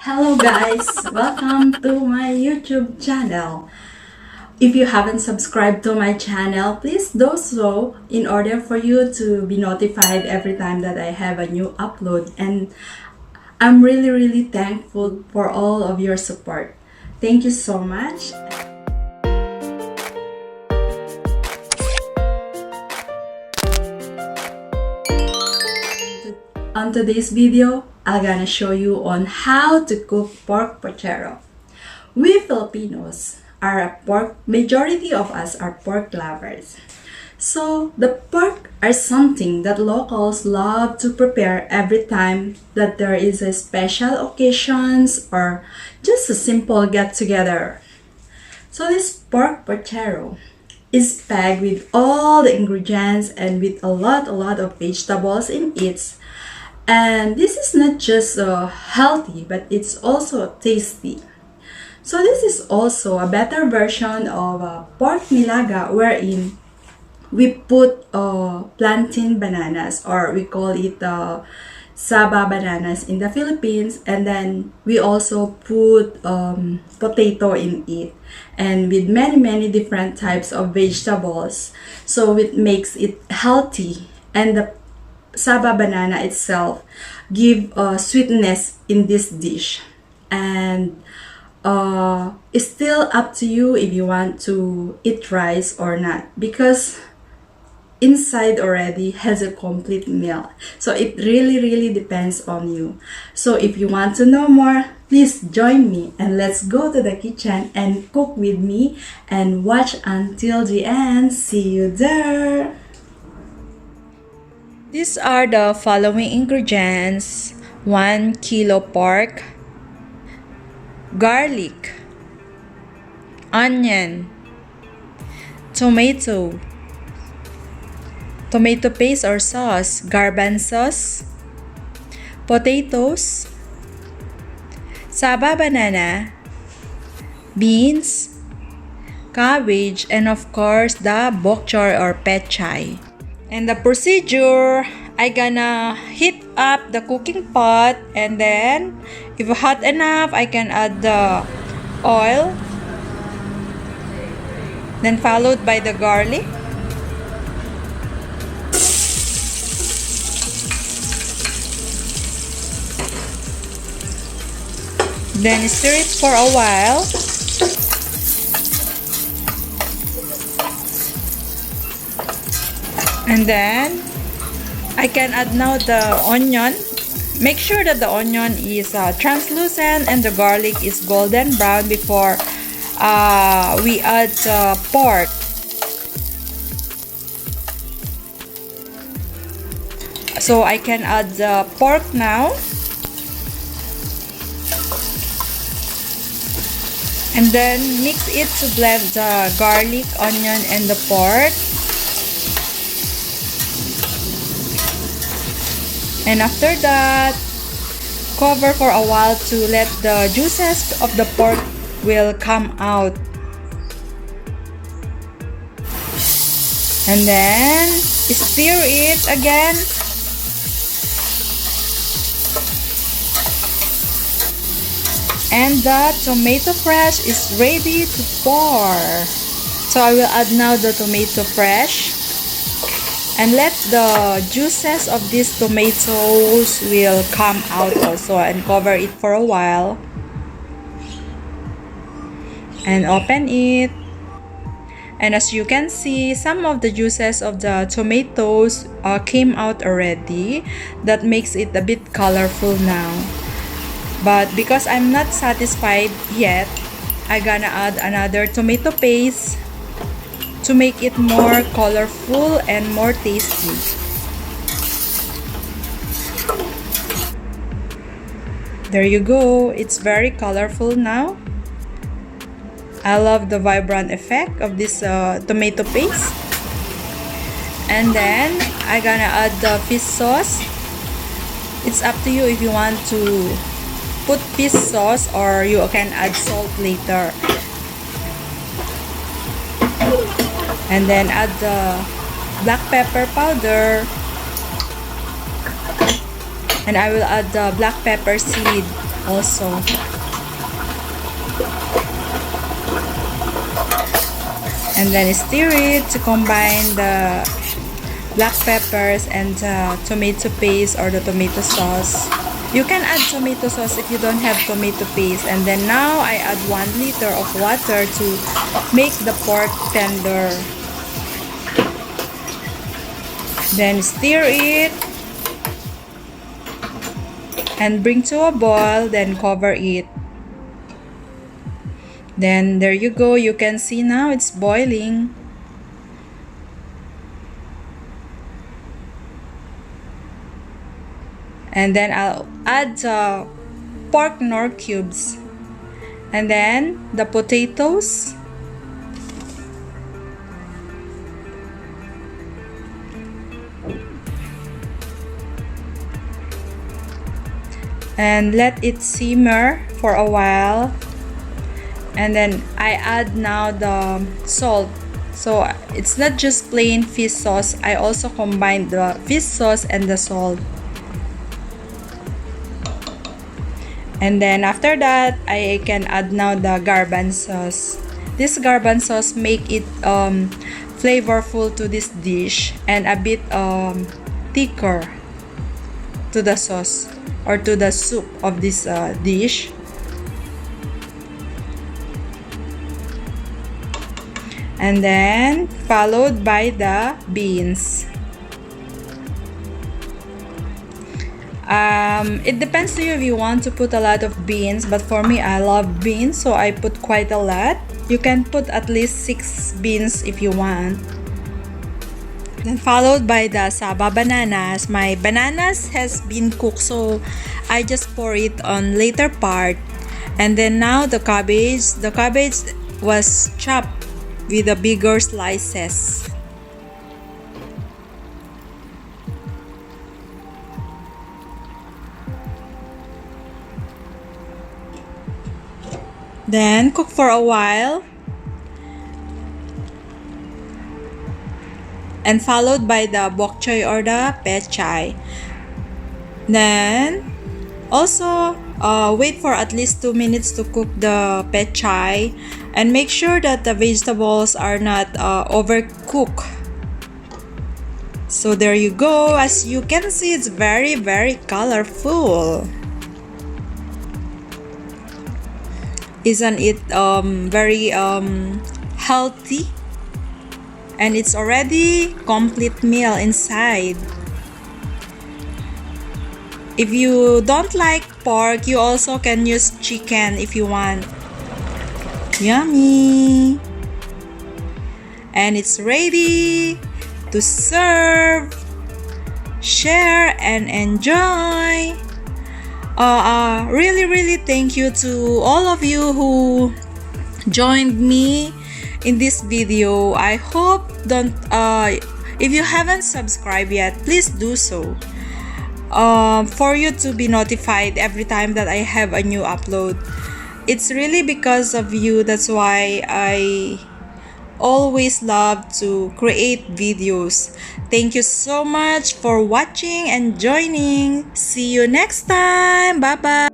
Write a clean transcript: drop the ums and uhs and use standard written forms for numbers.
Hello guys, welcome to my YouTube channel. If you haven't subscribed to my channel, please do so in order for you to be notified every time that I have a new upload. And I'm really thankful for all of your support. Thank you so much. On today's video, I'm gonna show you on how to cook pork pochero. We Filipinos majority of us are pork lovers. So the pork are something that locals love to prepare every time that there is a special occasions or just a simple get together. So this pork pochero is packed with all the ingredients and with a lot of vegetables in it. And this is not just healthy, but it's also tasty. So this is also a better version of pork nilaga, wherein we put plantain bananas, or we call it saba bananas in the Philippines, and then we also put potato in it, and with many different types of vegetables. So it makes it healthy, and the saba banana itself give sweetness in this dish. And it's still up to you if you want to eat rice or not, because inside already has a complete meal. So it really depends on you. So if you want to know more, please join me and let's go to the kitchen and cook with me and watch until the end. See you there. These are the following ingredients: 1 kilo pork, garlic, onion, tomato paste or sauce, garbanzos, potatoes, saba banana, beans, cabbage, and of course the bok choy or pechay. And the procedure, I gonna heat up the cooking pot, and then if hot enough, I can add the oil, then followed by the garlic, then stir it for a while. And then I can add now the onion. Make sure that the onion is translucent and the garlic is golden brown before we add the pork. So I can add the pork now. And then mix it to blend the garlic, onion, and the pork. And after that, cover for a while to let the juices of the pork will come out. And then stir it again. And the tomato fresh is ready to pour. So I will add now the tomato fresh. And let the juices of these tomatoes will come out also, and cover it for a while. And open it. And as you can see, some of the juices of the tomatoes came out already. That makes it a bit colorful now. But because I'm not satisfied yet, I'm gonna add another tomato paste to make it more colorful and more tasty. There you go, it's very colorful now. I love the vibrant effect of this tomato paste. And then I'm gonna add the fish sauce. It's up to you if you want to put fish sauce or you can add salt later. And then add the black pepper powder, and I will add the black pepper seed. also. And then stir it to combine the black peppers and tomato paste or the tomato sauce. You can add tomato sauce if you don't have tomato paste. And then now I add 1 liter of water to make the pork tender. Then stir it and bring to a boil, then cover it. Then there you go, you can see now it's boiling. And then I'll add pork nor cubes. And then the potatoes. And let it simmer for a while. And then I add now the salt. So it's not just plain fish sauce. I also combine the fish sauce and the salt. And then after that, I can add now the garbanzos. This garbanzos make it flavorful to this dish and a bit thicker to the sauce or to the soup of this dish. And then followed by the beans. It depends to you if you want to put a lot of beans, but for me I love beans, so I put quite a lot. You can put at least 6 beans if you want. Then followed by the saba bananas. My bananas has been cooked, so I just pour it on later part. And then now the cabbage. The cabbage was chopped with the bigger slices. Then cook for a while. And followed by the bok choy or the pechay. Then also wait for at least 2 minutes to cook the pechay and make sure that the vegetables are not overcooked. So there you go. As you can see, it's very colorful. Isn't it very healthy? And it's already complete meal inside. If you don't like pork, you also can use chicken if you want. Yummy! And it's ready to serve, share, and enjoy. Really thank you to all of you who joined me in this video. I hope if you haven't subscribed yet, please do so, for you to be notified every time that I have a new upload. It's really because of you. That's why I always love to create videos. Thank you so much for watching and joining. See you next time. Bye bye.